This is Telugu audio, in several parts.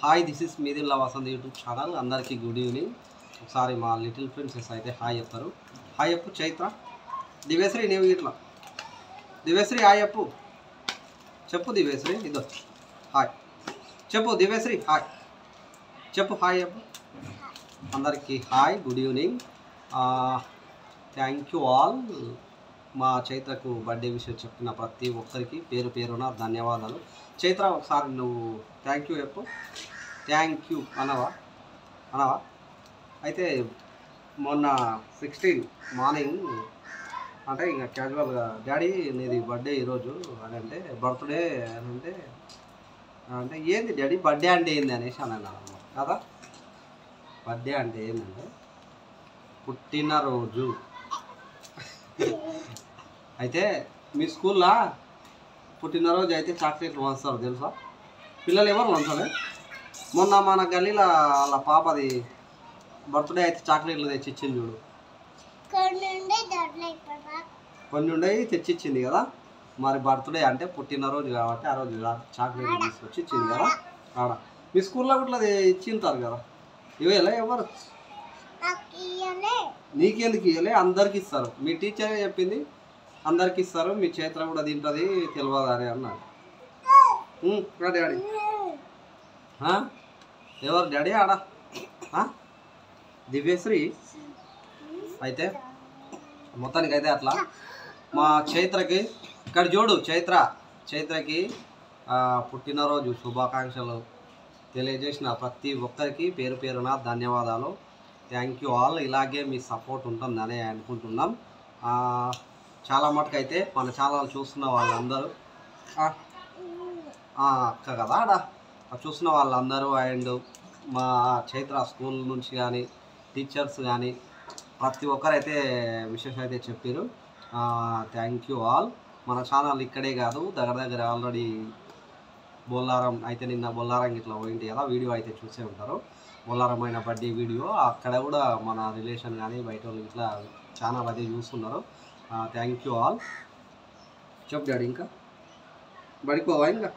హాయ్ దిస్ ఇస్ మీదిల్లా వసంత్ యూట్యూబ్ ఛానల్. అందరికీ గుడ్ ఈవినింగ్. ఒకసారి మా లిటిల్ ప్రిన్సెస్ అయితే హాయ్ చెప్తారు. హాయ్ చెప్పు చైత్ర. దివేశ్రీ నీవు ఇట్లా దివేశ్రీ హాయ్ చెప్పు. చెప్పు దివేశ్రీ ఇదో హాయ్ చెప్పు. దివేశ్రీ హాయ్ చెప్పు. హాయ్ చెప్పు. అందరికీ hi, good evening. Thank you all. మా చైత్రకు బర్త్డే విషయం చెప్పిన ప్రతి ఒక్కరికి పేరు పేరున ధన్యవాదాలు. చైత్ర ఒకసారి నువ్వు థ్యాంక్ యూ చెప్పు. థ్యాంక్ యూ అనవా అయితే మొన్న 16 మార్నింగ్ అంటే ఇంకా క్యాజువల్గా డాడీ నీది బర్త్డే ఈరోజు అని అంటే బర్త్డే అని అంటే ఏంది డాడీ బర్త్డే అంటే ఏంది అనేసి అని అన్నాను కదా. బర్త్డే అంటే ఏంటంటే పుట్టినరోజు. అయితే మీ స్కూల్లో పుట్టినరోజు అయితే చాక్లెట్లు వంచుతారు తెలుసా? పిల్లలు ఎవరు వంచలే. మొన్న మన గల్లీలో వాళ్ళ పాపది బర్త్డే అయితే చాక్లెట్లు తెచ్చి ఇచ్చింది చూడు. కొన్ని ఉండేవి తెచ్చిచ్చింది కదా. మరి బర్త్డే అంటే పుట్టినరోజు కాబట్టి ఆ రోజు చాక్లెట్లు తీసుకొచ్చి ఇచ్చింది కదా ఆడ. మీ స్కూల్లో కూడా ఇచ్చింటారు కదా. ఇవేలా ఎవరు నీకెందుకు ఇవ్వలే? అందరికి ఇస్తారు. మీ టీచరే చెప్పింది అందరికి ఇస్తారు. మీ చైత్ర కూడా తింటుంది తెలియదారే అన్నాడు. డాడీ ఎవరు డాడీ ఆడ దివ్యశ్రీ. అయితే మొత్తానికి అయితే అట్లా మా చైత్రకి ఇక్కడ చూడు చైత్రకి పుట్టినరోజు శుభాకాంక్షలు తెలియజేసిన ప్రతి ఒక్కరికి పేరు పేరున ధన్యవాదాలు. Thank you all. ఇలాగే మీ సపోర్ట్ ఉంటుందని అనుకుంటున్నాం. చాలా మటుకు అయితే మన ఛానల్ చూస్తున్న వాళ్ళందరూ అక్క కదా ఆడ చూస్తున్న వాళ్ళందరూ అండ్ మా చైత్ర స్కూల్ నుంచి కానీ టీచర్స్ కానీ ప్రతి ఒక్కరైతే విషయం అయితే చెప్పారు. Thank you all. మన ఛానల్ ఇక్కడే కాదు దగ్గర ఆల్రెడీ బొల్లారం అయితే నిన్న బొల్లారం ఇట్లా పోయింది కదా, వీడియో అయితే చూసే ఉంటారు. బొల్లారం అయిన బర్త్డే వీడియో అక్కడ కూడా మన రిలేషన్ కానీ బయట వాళ్ళు ఇట్లా ఛానల్ అయితే చూస్తున్నారు. Thank you all. చెప్పు డాడీ ఇంకా బడిపోవా? ఇంకా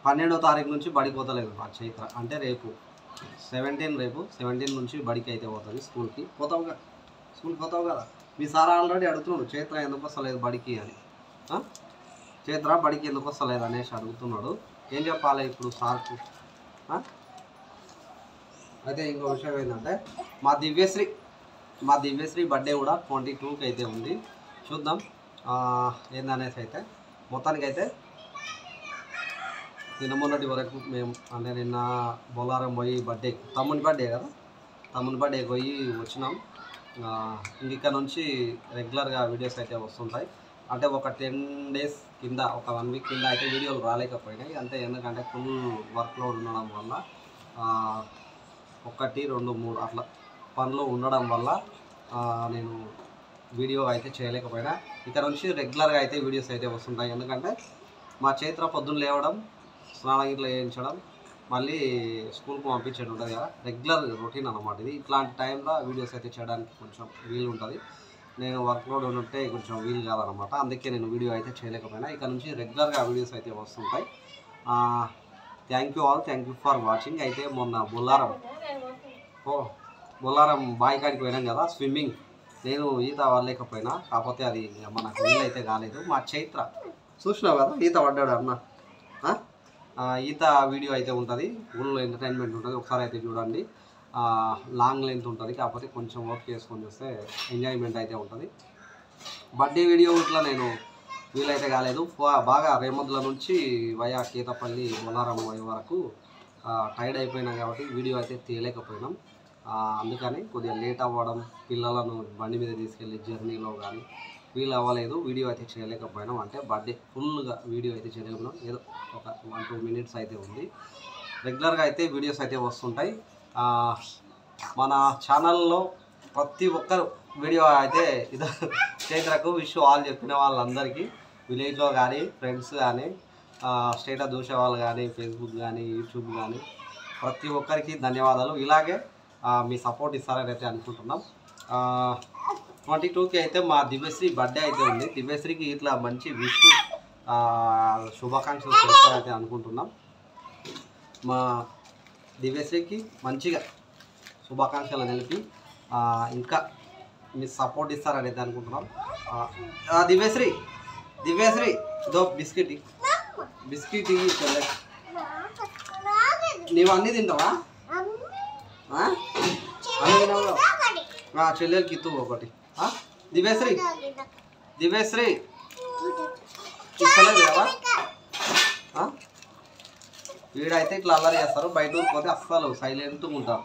12వ తారీఖు నుంచి బడికి పోతలేదు మా చైత్ర. అంటే రేపు 17 నుంచి బడికి అయితే పోతుంది. స్కూల్కి పోతావుగా, స్కూల్కి పోతావు కదా. మీ సార్ ఆల్రెడీ అడుగుతున్నాడు చైత్ర ఎందుకు వస్తలేదు బడికి అని. చైత్ర బడికి ఎందుకు వస్తలేదు అనేసి అడుగుతున్నాడు. ఏం చెప్పాలి ఇప్పుడు సార్కు? అయితే ఇంకో విషయం ఏంటంటే మా దివ్యశ్రీ బర్త్డే కూడా 22కి అయితే ఉంది. చూద్దాం ఏందనేసి. అయితే మొత్తానికైతే నిన్న మొన్నటి వరకు మేము అంటే నిన్న బొల్లారం పోయి తమ్ముని బర్త్డే కదా, తమ్ముని బర్త్డేకి పోయి వచ్చినాం. ఇక్కడ నుంచి రెగ్యులర్గా వీడియోస్ అయితే వస్తుంటాయి. అంటే ఒక 10 డేస్ కింద ఒక 1 వీక్ కింద అయితే వీడియోలు రాలేకపోయినాయి. అంతే, ఎందుకంటే ఫుల్ వర్క్లోడ్ ఉండడం వల్ల 1, 2, 3 అట్లా పనులు ఉండడం వల్ల నేను వీడియో అయితే చేయలేకపోయినా. ఇక్కడ నుంచి రెగ్యులర్గా అయితే వీడియోస్ అయితే వస్తుంటాయి. ఎందుకంటే మా చైత్ర పొద్దున్న లేవడం, స్నానం ఇట్లా చేయించడం, మళ్ళీ స్కూల్కి పంపించేది ఉంటుంది కదా, రెగ్యులర్ రొటీన్ అన్నమాట ఇది. ఇట్లాంటి టైంలో వీడియోస్ అయితే చేయడానికి కొంచెం వీలు ఉంటుంది. నేను వర్క్లోడ్ ఉంటే కొంచెం వీలు కాదనమాట. అందుకే నేను వీడియో అయితే చేయలేకపోయినా. ఇక్కడ నుంచి రెగ్యులర్గా వీడియోస్ అయితే వస్తుంటాయి. Thank you all. Thank you for watching. అయితే మొన్న బొల్లారం బావి కాడికి పోయినాం కదా స్విమ్మింగ్. నేను ఈత పడలేకపోయినా, కాకపోతే అది మనకు వీలు అయితే కాలేదు. మా చైత్ర చూసినావు కదా ఈత పడ్డాడు అన్న. ఈత వీడియో అయితే ఉంటుంది, ఫుల్ ఎంటర్టైన్మెంట్ ఉంటుంది. ఒకసారి అయితే చూడండి. లాంగ్ లెంత్ ఉంటుంది, కాకపోతే కొంచెం వర్క్ చేసుకొని చూస్తే ఎంజాయ్మెంట్ అయితే ఉంటుంది. బర్త్డే వీడియో ఇట్లా నేను వీలైతే కాలేదు. బాగా రేమద్ల నుంచి వయా కేతపల్లి బొల్లారం వరకు టైర్డ్ అయిపోయినాం కాబట్టి వీడియో అయితే తీయలేకపోయినాం. అందుకని కొద్దిగా లేట్ అవ్వడం, పిల్లలను బండి మీద తీసుకెళ్ళి జర్నీలో కానీ వీలు అవ్వలేదు. వీడియో అయితే చేయలేకపోయినాం. అంటే బర్త్డే ఫుల్గా వీడియో అయితే చేయలేకపోయినాం. ఏదో ఒక 1-2 మినిట్స్ అయితే ఉంది. రెగ్యులర్గా అయితే వీడియోస్ అయితే వస్తుంటాయి. మన ఛానల్లో ప్రతి ఒక్కరు వీడియో అయితే ఇదో చైత్రకు విష్ ఆల్ చెప్పిన వాళ్ళందరికీ, విలేజ్లో కానీ ఫ్రెండ్స్ కానీ స్టేటస్ చూసే వాళ్ళు కానీ ఫేస్బుక్ కానీ యూట్యూబ్ కానీ ప్రతి ఒక్కరికి ధన్యవాదాలు. ఇలాగే మీ సపోర్ట్ ఇస్తారని అయితే అనుకుంటున్నాం. 22కి అయితే మా దివ్యశ్రీ బర్త్డే అయితే ఉంది. దివ్యశ్రీకి ఇట్లా మంచి విష్ శుభాకాంక్షలు తెలుస్తారైతే అనుకుంటున్నాం. మా దివ్యశ్రీకి మంచిగా శుభాకాంక్షలు తెలిపి ఇంకా మీ సపోర్ట్ ఇస్తారనేది అనుకుంటున్నాం. దివ్యశ్రీ దివ్యశ్రీ ఇదో బిస్కెట్ బిస్కెట్ నీవు అన్నీ తింటావా? అన్నీ తిన్నావు. చెల్లెలకి ఇత్తు ఒకటి. దివ్యశ్రీ దివ్యశ్రీ ఇస్తలేదు కదా. వీడైతే ఇట్లా అల్లరి చేస్తారు, బయట ఊరిపోతే అస్సలు సైలెంట్గా ఉంటారు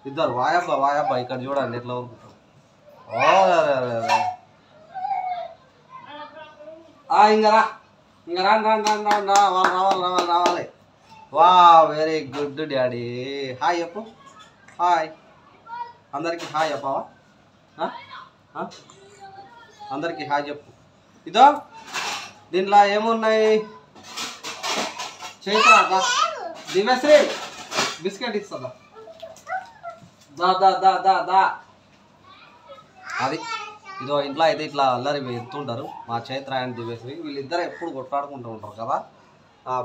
ఇద్దరు. వాయబ్బా ఇక్కడ చూడండి ఎట్లా ఊరుకుంటారు. ఇంకా రావాలి. వా వెరీ గుడ్ డాడీ. హాయ్ చెప్పు. హాయ్ అందరికి హాయ్ చెప్పవా? అందరికి హాయ్ చెప్పు. ఇదో దీంట్లో ఏమున్నాయి? చైత్ర దివ్యశ్రీ బిస్కెట్ ఇస్తుందా? దా దా దా దా దా. అది ఇదో ఇంట్లో అయితే ఇట్లా అల్లరి వెళ్తుంటారు మా చైత్ర అండ్ దివ్యశ్రీ. వీళ్ళిద్దరు ఎప్పుడు కొట్లాడుకుంటూ ఉంటారు కదా.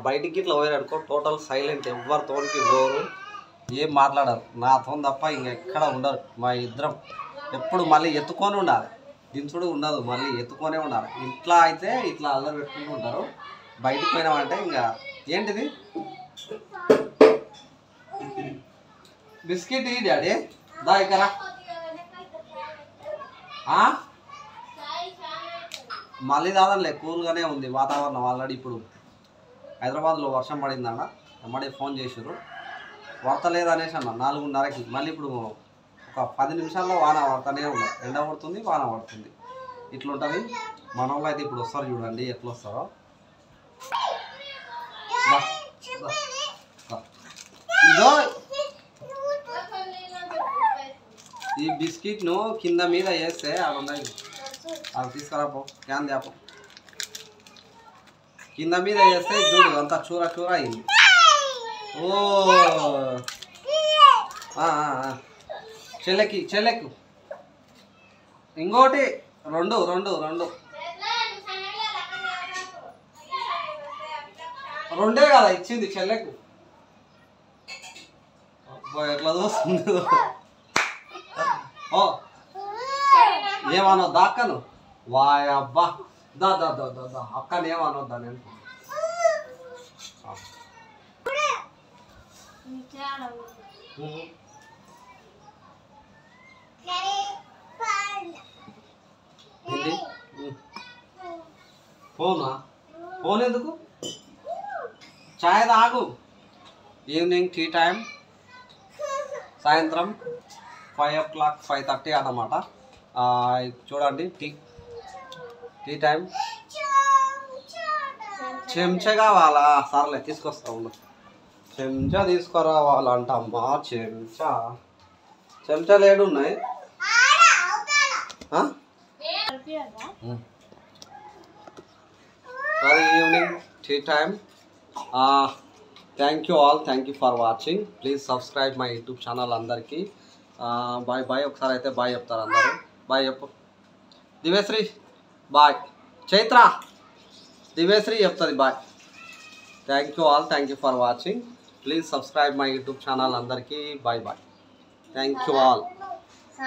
బయటికి ఇట్లా పోయారనుకో టోటల్ సైలెంట్, ఎవరితోనికి పోరు, ఏం మాట్లాడరు. నాతో తప్ప ఇంకెక్కడ ఉండరు. మా ఇద్దరం ఎప్పుడు మళ్ళీ ఎత్తుకొని ఉండాలి, దించుడు ఉండదు, మళ్ళీ ఎత్తుకొనే ఉండాలి. ఇంట్లో అయితే ఇట్లా అల్లరి పెట్టుకుంటూ ఉంటారు. బయటికి పోయినామంటే ఇంకా ఏంటిది బిస్కెట్ ఈ డాడీ దా ఇక్కడ. మళ్ళీ దాదాలే కూల్గానే ఉంది వాతావరణం. ఆల్రెడీ ఇప్పుడు హైదరాబాద్లో వర్షం పడిందన్న, అమ్మడే ఫోన్ చేసారు. పడతలేదు అనేసి అన్న 4:30కి. మళ్ళీ ఇప్పుడు ఒక 10 నిమిషాల్లో వాన పడతానే ఉన్నారు. ఎండ పడుతుంది, వాన పడుతుంది, ఇట్లుంటుంది. మన వాళ్ళు అయితే ఇప్పుడు వస్తారు, చూడండి ఎట్లా వస్తారో. ఇదో ఈ బిస్కెట్ను కింద మీద వేస్తే అవి ఉన్నాయి, అవి తీసుకురాపో, క్యాన్ తేపో. కింద మీద వేస్తే చూడు అంతా చూర చూర అయింది. ఓ చెల్లెక్కు ఇంకోటి రెండు రెండే కదా ఇచ్చింది చెల్లెకు. ఎట్లా చూస్తుంది. ఓ ఏమనొద్దా అక్కను? వాయబ్బా దా దా దా దా దా అక్కను ఏమనొద్దా? నేను ఫోనా? ఫోన్ ఎందుకు? చాయ్ తాగు. ఈవినింగ్ టీ టైం, సాయంత్రం 5 o'clock 5:30 అన్నమాట. చూడండి టీ టైం. చెంచా కావాలా? సర్లే తీసుకొస్తా ఉండు. చెంచా తీసుకురావాలంటమ్మా. చెంచాలు ఏడున్నాయి? మరి evening tea time. Thank you all, thank you for watching. Please subscribe my YouTube channel. అందరికీ బాయ్ బాయ్. ఒకసారి అయితే బాయ్ చెప్తారు అందరూ. బాయ్ చెప్పు దివ్యశ్రీ. బాయ్ చైత్ర. దివ్యశ్రీ చెప్తుంది bye. Thank you all, thank you for watching. Please subscribe my YouTube channel. అందరికీ bye bye. Thank you all.